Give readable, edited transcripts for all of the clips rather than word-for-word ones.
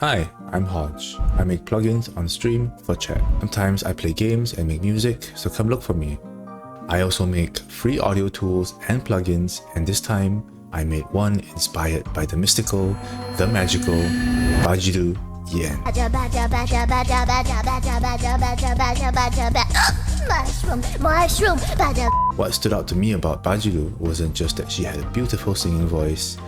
Hi, I'm Hoj. I make plugins on stream for chat. Sometimes I play games and make music, so come look for me. I also make free audio tools and plugins, and this time I made one inspired by the mystical, the magical, chain-jiru yen. What stood out to me about chain-jiru wasn't just that she had a beautiful singing voice,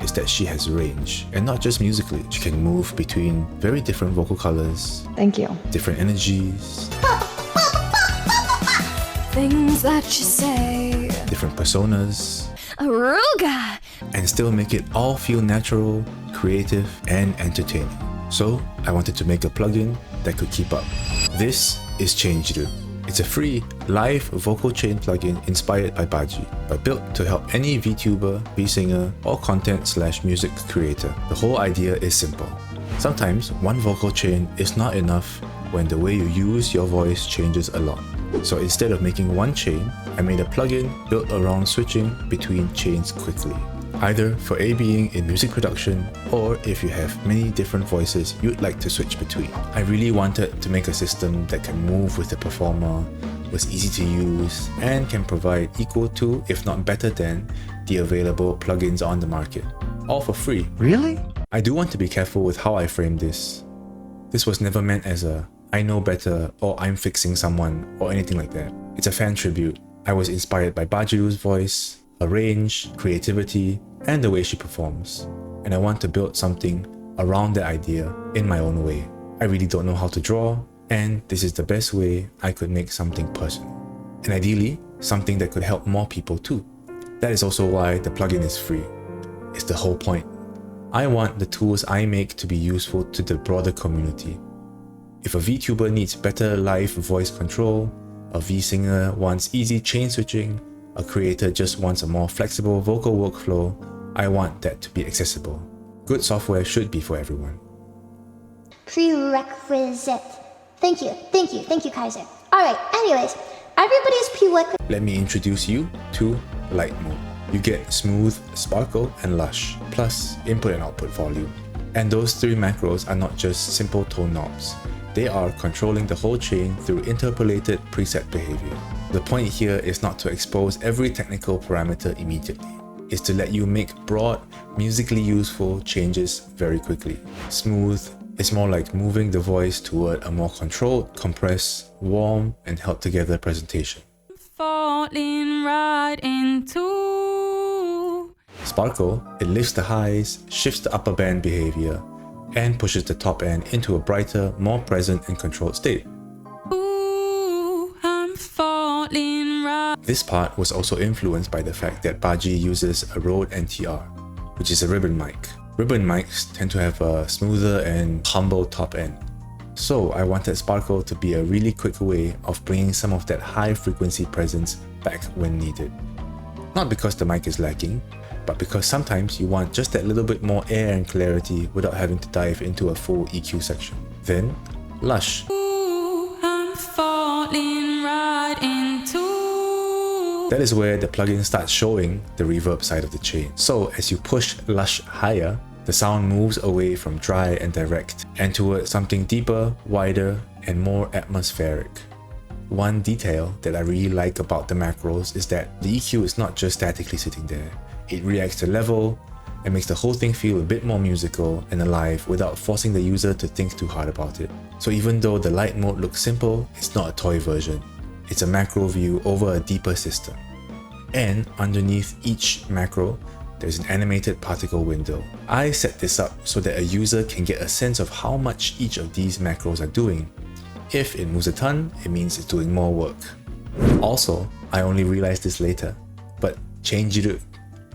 is that she has range, and not just musically. She can move between very different vocal colors. Thank you. Different energies. Things that you say. Different personas. Aruga! And still make it all feel natural, creative, and entertaining. So I wanted to make a plugin that could keep up. This is chain-jiru. It's a free, live vocal chain plugin inspired by Baji, but built to help any VTuber, V-singer, or content/music creator. The whole idea is simple. Sometimes one vocal chain is not enough when the way you use your voice changes a lot. So instead of making one chain, I made a plugin built around switching between chains quickly. Either for ABing in music production, or if you have many different voices you'd like to switch between. I really wanted to make a system that can move with the performer, was easy to use, and can provide equal to, if not better than, the available plugins on the market. All for free. Really? I do want to be careful with how I frame this. This was never meant as a I know better or I'm fixing someone or anything like that. It's a fan tribute. I was inspired by chain-jiru's voice, her range, creativity, and the way she performs. And I want to build something around that idea in my own way. I really don't know how to draw, and this is the best way I could make something personal. And ideally, something that could help more people too. That is also why the plugin is free. It's the whole point. I want the tools I make to be useful to the broader community. If a VTuber needs better live voice control, a V-singer wants easy chain switching, a creator just wants a more flexible vocal workflow, I want that to be accessible. Good software should be for everyone. Prerequisite. Thank you, Kaiser. Alright, anyways, everybody's prerequisite. Let me introduce you to Light mode. You get smooth, sparkle, and lush, plus input and output volume. And those three macros are not just simple tone knobs. They are controlling the whole chain through interpolated preset behavior. The point here is not to expose every technical parameter immediately. It's to let you make broad, musically useful changes very quickly. Smooth is more like moving the voice toward a more controlled, compressed, warm, and held together presentation. Falling right into. Sparkle, it lifts the highs, shifts the upper band behavior, and pushes the top end into a brighter, more present and controlled state. Ooh, I'm falling right. This part was also influenced by the fact that Baji uses a Rode NTR, which is a ribbon mic. Ribbon mics tend to have a smoother and humble top end. So I wanted Sparkle to be a really quick way of bringing some of that high frequency presence back when needed. Not because the mic is lacking, but because sometimes you want just that little bit more air and clarity without having to dive into a full EQ section. Then, Lush. Ooh, I'm falling right into. That is where the plugin starts showing the reverb side of the chain. So as you push Lush higher, the sound moves away from dry and direct and towards something deeper, wider, and more atmospheric. One detail that I really like about the macros is that the EQ is not just statically sitting there. It reacts to level and makes the whole thing feel a bit more musical and alive without forcing the user to think too hard about it. So even though the light mode looks simple, it's not a toy version. It's a macro view over a deeper system. And underneath each macro, there's an animated particle window. I set this up so that a user can get a sense of how much each of these macros are doing. If it moves a ton, it means it's doing more work. Also, I only realized this later, but chain-jiru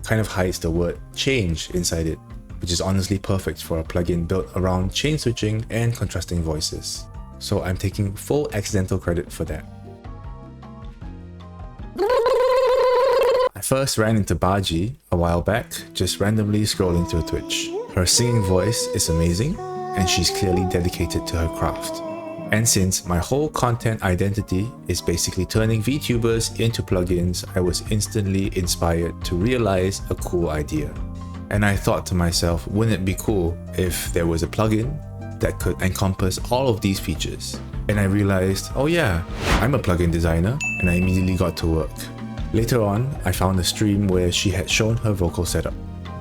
kind of hides the word change inside it, which is honestly perfect for a plugin built around chain switching and contrasting voices. So I'm taking full accidental credit for that. I first ran into Baji a while back, just randomly scrolling through Twitch. Her singing voice is amazing, and she's clearly dedicated to her craft. And since my whole content identity is basically turning VTubers into plugins, I was instantly inspired to realize a cool idea. And I thought to myself, wouldn't it be cool if there was a plugin that could encompass all of these features? And I realized, oh yeah, I'm a plugin designer, and I immediately got to work. Later on, I found a stream where she had shown her vocal setup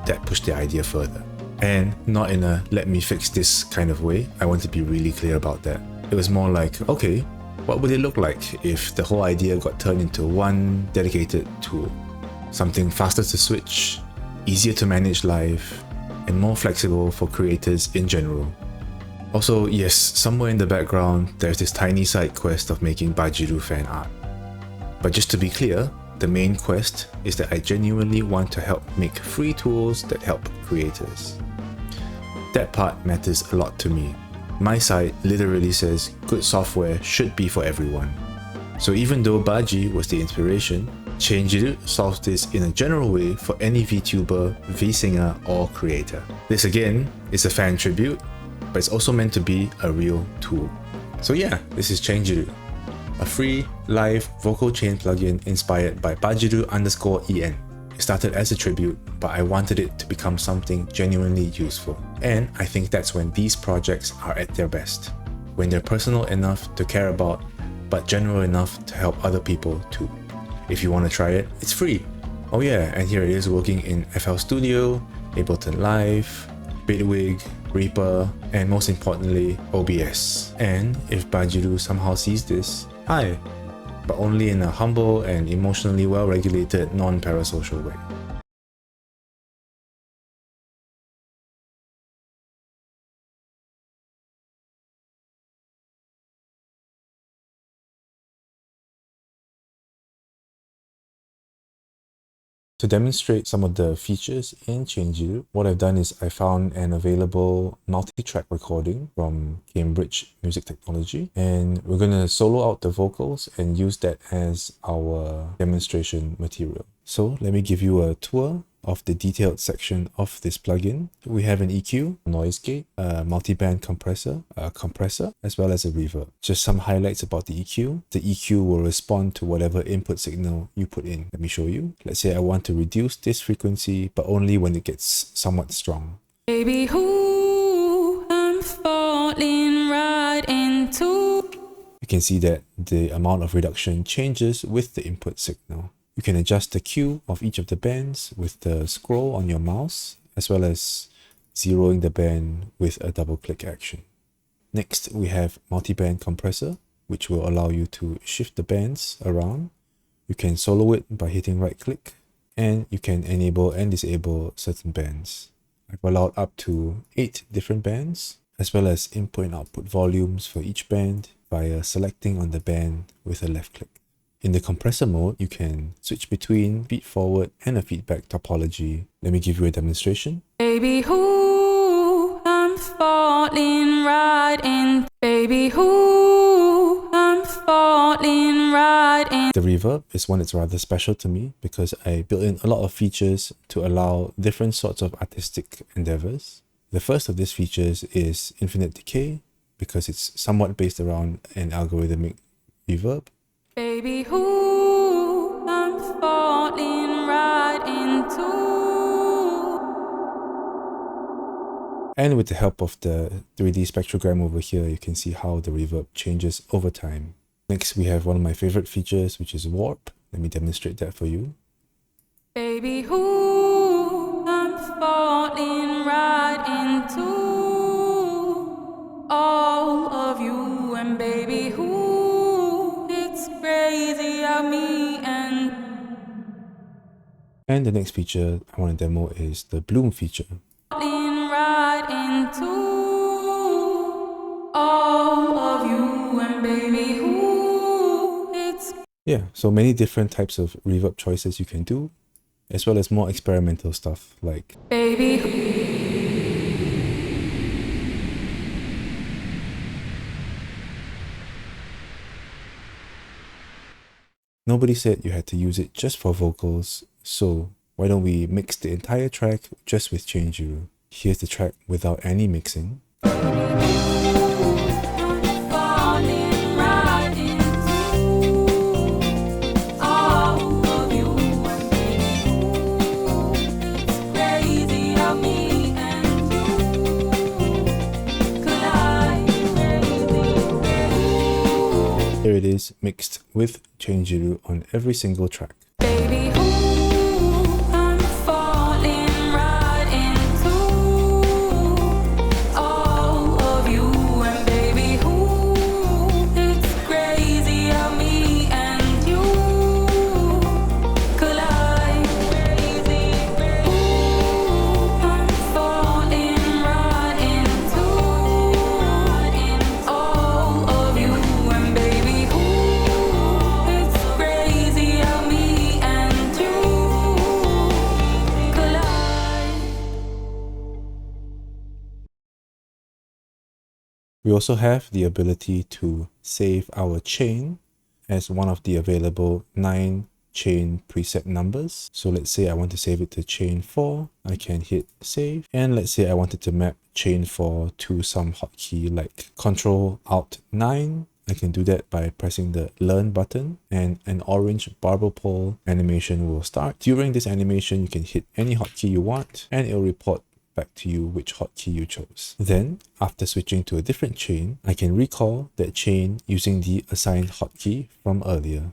that pushed the idea further. And not in a let me fix this kind of way, I want to be really clear about that. It was more like, okay, what would it look like if the whole idea got turned into one dedicated tool? Something faster to switch, easier to manage live, and more flexible for creators in general. Also, yes, somewhere in the background, there's this tiny side quest of making Bajiru fan art. But just to be clear, the main quest is that I genuinely want to help make free tools that help creators. That part matters a lot to me. My site literally says good software should be for everyone. So even though Baji was the inspiration, chain-jiru solves this in a general way for any VTuber, V-singer or creator. This again is a fan tribute, but it's also meant to be a real tool. So yeah, this is chain-jiru, a free live vocal chain plugin inspired by bajiru_en. It started as a tribute, but I wanted it to become something genuinely useful. And I think that's when these projects are at their best. When they're personal enough to care about, but general enough to help other people too. If you want to try it, it's free. Oh yeah, and here it is working in FL Studio, Ableton Live, beeeg, Reaper, and most importantly, OBS. And if Bajiru somehow sees this, hi! But only in a humble and emotionally well-regulated non-parasocial way. To demonstrate some of the features in chain-jiru, what I've done is I found an available multi-track recording from Cambridge Music Technology, and we're going to solo out the vocals and use that as our demonstration material. So let me give you a tour of the detailed section of this plugin. We have an EQ, noise gate, a multi-band compressor, a compressor, as well as a reverb. Just some highlights about the EQ. The EQ will respond to whatever input signal you put in. Let me show you. Let's say I want to reduce this frequency, but only when it gets somewhat strong. Baby, who I'm falling right into. You can see that the amount of reduction changes with the input signal. You can adjust the Q of each of the bands with the scroll on your mouse, as well as zeroing the band with a double-click action. Next, we have multi-band compressor, which will allow you to shift the bands around. You can solo it by hitting right-click, and you can enable and disable certain bands. I've allowed up to 8 different bands, as well as input and output volumes for each band via selecting on the band with a left-click. In the compressor mode, you can switch between feed-forward and a feedback topology. Let me give you a demonstration. Baby, who I'm falling right in. Baby, who I'm falling right in. The reverb is one that's rather special to me because I built in a lot of features to allow different sorts of artistic endeavors. The first of these features is infinite decay because it's somewhat based around an algorithmic reverb. Baby, who I'm falling right into. And with the help of the 3D spectrogram over here, you can see how the reverb changes over time. Next, we have one of my favorite features, which is warp. Let me demonstrate that for you. Baby, who I'm falling right into. All of you, and baby, who it's crazy of me And the next feature I want to demo is the bloom feature. falling right into. All of you, and baby, who it's. Yeah, so many different types of reverb choices you can do, as well as more experimental stuff like Baby, nobody said you had to use it just for vocals, so why don't we mix the entire track just with chain-jiru. Here's the track without any mixing. falling it is mixed with chain-jiru on every single track. Baby, ooh, I'm falling right into all of you. And baby, ooh, it's crazy how me and you collide. Crazy, ooh, I'm falling right into all of you. And baby, ooh, it's crazy how me and you collide. We also have the ability to save our chain as one of the available 9 chain preset numbers. So let's say I want to save it to chain 4, I can hit save. And let's say I wanted to map chain 4 to some hotkey like Ctrl Alt 9. I can do that by pressing the learn button, and an orange barbell pole animation will start. During this animation, you can hit any hotkey you want and it will report back to you which hotkey you chose. Then, after switching to a different chain, I can recall that chain using the assigned hotkey from earlier.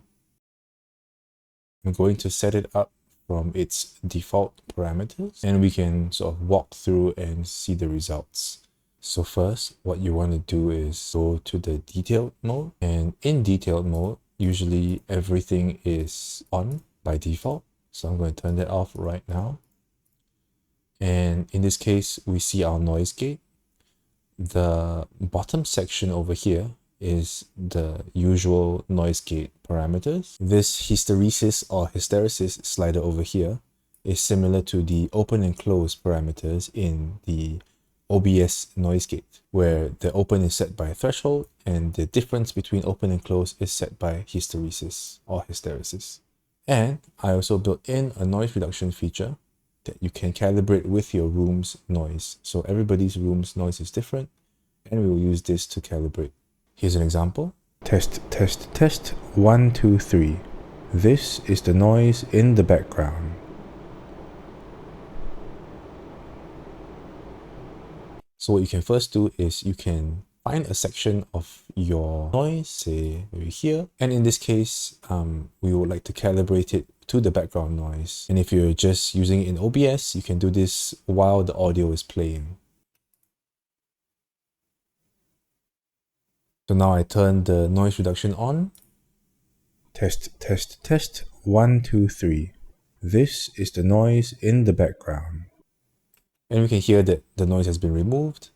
I'm going to set it up from its default parameters, and we can sort of walk through and see the results. So first, what you want to do is go to the detailed mode, and in detailed mode, usually everything is on by default. So I'm going to turn that off right now. And in this case, we see our noise gate. The bottom section over here is the usual noise gate parameters. This hysteresis or hysteresis slider over here is similar to the open and close parameters in the OBS noise gate, where the open is set by threshold and the difference between open and close is set by hysteresis or hysteresis. And I also built in a noise reduction feature that you can calibrate with your room's noise. So everybody's room's noise is different, and we will use this to calibrate. Here's an example. Test, test, test, 1, 2, 3. This is the noise in the background. So what you can first do is you can find a section of your noise, say maybe here. And in this case, we would like to calibrate it to the background noise. And if you're just using it in OBS, you can do this while the audio is playing. So now I turn the noise reduction on. Test, test, test, 1, 2, 3. This is the noise in the background. And we can hear that the noise has been removed.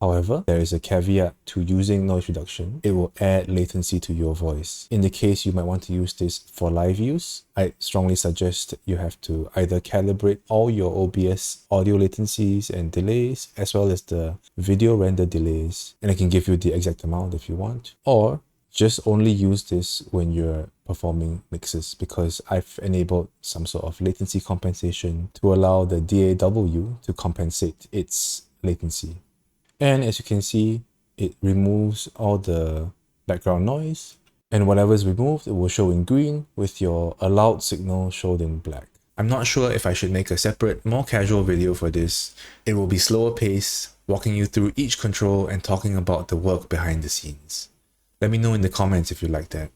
However, there is a caveat to using noise reduction. It will add latency to your voice. In the case you might want to use this for live use, I strongly suggest you have to either calibrate all your OBS audio latencies and delays, as well as the video render delays, and I can give you the exact amount if you want, or just only use this when you're performing mixes, because I've enabled some sort of latency compensation to allow the DAW to compensate its latency. And as you can see, it removes all the background noise, and whatever is removed, it will show in green with your allowed signal shown in black. I'm not sure if I should make a separate, more casual video for this. It will be slower pace, walking you through each control and talking about the work behind the scenes. Let me know in the comments if you like that.